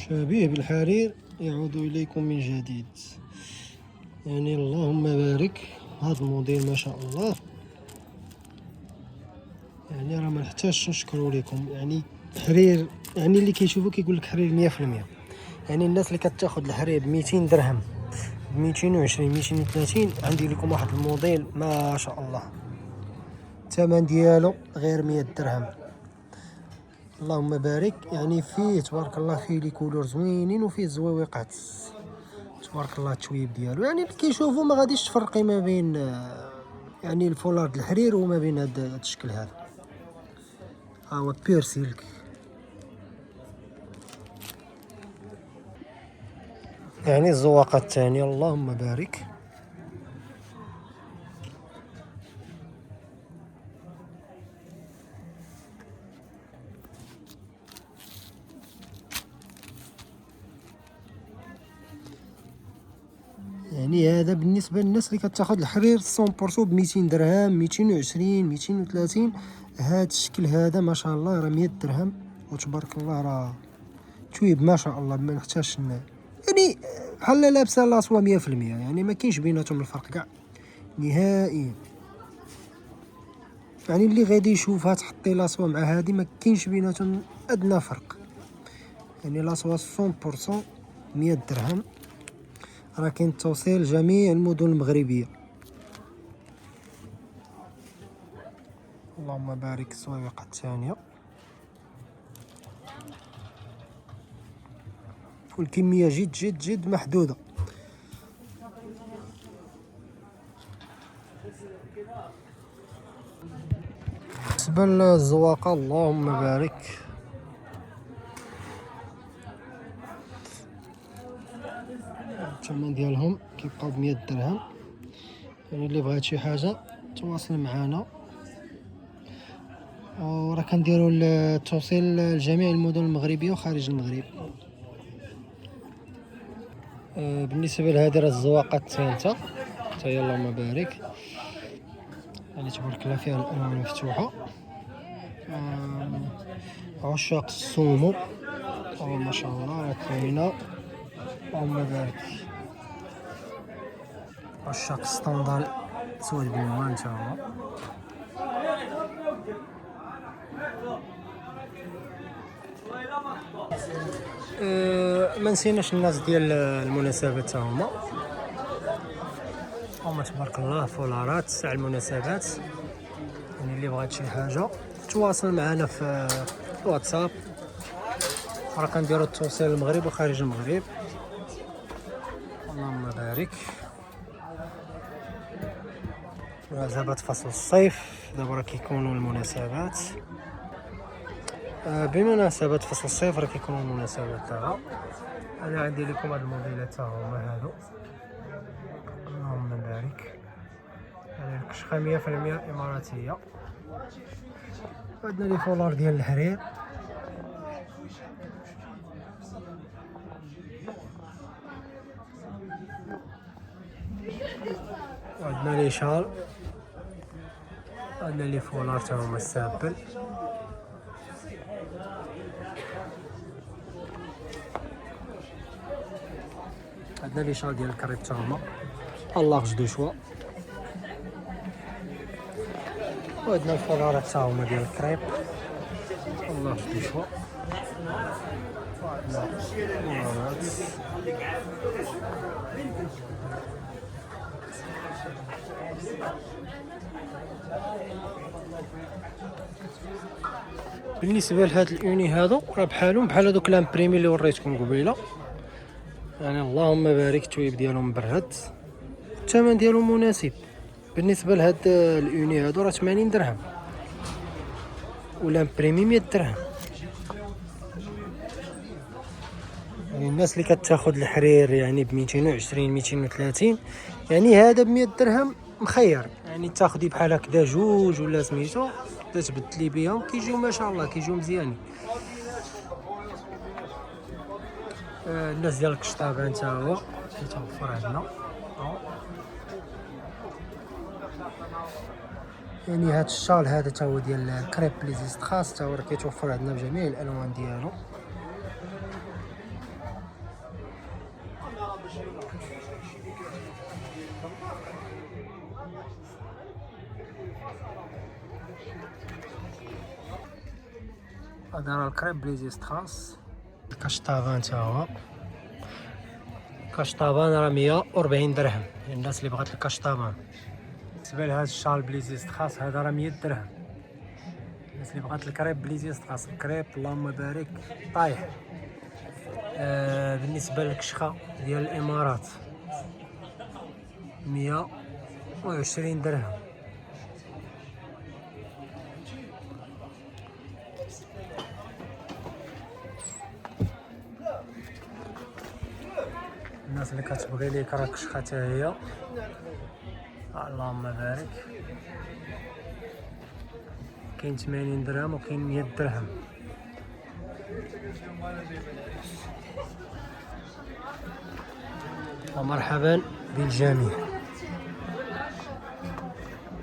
شبيه بالحرير يعود إليكم من جديد. يعني اللهم بارك، هذا الموديل ما شاء الله. يعني راه ما نحتاجش نشكروا لكم. يعني حرير، يعني اللي كيشوفوا كيقول لك حرير 100%. يعني الناس اللي كتاخذ الحرير ب 200 درهم، ب 220 230، عندي لكم واحد الموديل ما شاء الله الثمن ديالو غير 100 درهم. اللهم بارك. يعني فيه تبارك الله، فيه لي كولور زوينين وفيه زويوقات تبارك الله. التويب ديالو يعني اللي كيشوفوا ما غاديش تفرقي ما بين يعني الفولارد الحرير وما بين هذا الشكل هذا. ها هو بير سيلك. يعني الزواقه الثانيه اللهم بارك. يعني هذا بالنسبه للناس اللي كتاخذ الحرير 100% ب 200 درهم، 220 230. هذا الشكل هذا ما شاء الله راه 100 درهم وتبارك الله. راه تويب ما شاء الله ما نحتاجش يعني بحال لابسه لاصوه 100%. يعني ما كاينش بيناتهم الفرق كاع نهائيا. يعني اللي غادي يشوفها تحطي لاصوه مع هذه ما كاينش بيناتهم ادنى فرق. يعني لاصوه 100% 100 درهم. راه كاين التوصيل جميع المدن المغربيه. اللهم بارك. السويقه الثانيه والكميه جد جد جد محدوده. بالنسبه للزواقه اللهم بارك، الثمن ديالهم كيبقاو ب 100 درهم. يعني اللي بغات شي حاجه تواصل معنا، وراه كنديروا التوصيل لجميع المدن المغربيه وخارج المغرب. بالنسبه لهذه راه الزواقه الثالثه حتى هي اللهم بارك. يعني تبارك الله فيها الالوان مفتوحه. عشاق السومو ما شاء الله راه كاينه. اللهم بارك. عشاق ستاندر سود بالوان تا هو. ما نسيناش الناس ديال المناسبات تا هما تبارك الله فولارات تاع المناسبات. يعني اللي بغات شي حاجه تواصل معنا في الواتساب. راه كنديروا التوصيل للمغرب وخارج المغرب. اللهم بارك. مناسبات فصل الصيف دابا راه كيكونوا المناسبات. بمناسبة فصل الصيف راه كيكونوا المناسبات دابا. انا عندي لكم هاد الموديلات تا هما هادو. اللهم بارك. يعني الكشخه 100% اماراتيه. عندنا لي فولار ديال الحرير. عندنا لي شال. عندنا لي فولار تا هما السابل. عندنا لي شال ديال الكريب تا هما الله غش دو شوا. وعندنا الفولارات تا هما ديال الكريب الله غش دو شوا. وعندنا الفولارات بالنسبه لهاد الاوني هادو راه بحالهم بحال هادوك لامبريمي اللي وريتكم قبيله. يعني اللهم بارك. التويب ديالهم مبرد، الثمن ديالهم مناسب. بالنسبه لهاد الاوني هادو راه 80 درهم ولامبريمي 100 درهم. يعني الناس اللي كتاخذ الحرير يعني ب 220 230، يعني هذا ب 100 درهم مخير. يعني تاخدي بحال هكذا جوج ولا سميتو تتبدلي بهم كيجيو ما شاء الله كيجيو مزيانين. الناس ديال القشطابه تا هو كيتوفر عندنا. يعني هاد الشال هذا تا هو ديال الكريب ليزيست خاص تا هو راه كيتوفر عندنا بجميع الالوان ديالو. هذا راه الكريب ريزيستانس. الكشطابان تا هو، الكشطابان راه 140 درهم للناس اللي بغات الكشطابان. بالنسبه لهذا الشال بليزيستخاص هذا راه 100 درهم. الناس اللي بغات الكريب بليزيستخاص، الكريب اللهم بارك طايح. بالنسبه للكشخه ديال الامارات 120 درهم. الناس اللي كتبغي ليك راه كشخه حتى هي اللهم بارك، كاين 80 درهم وكاين 100 درهم. ومرحبا بالجميع.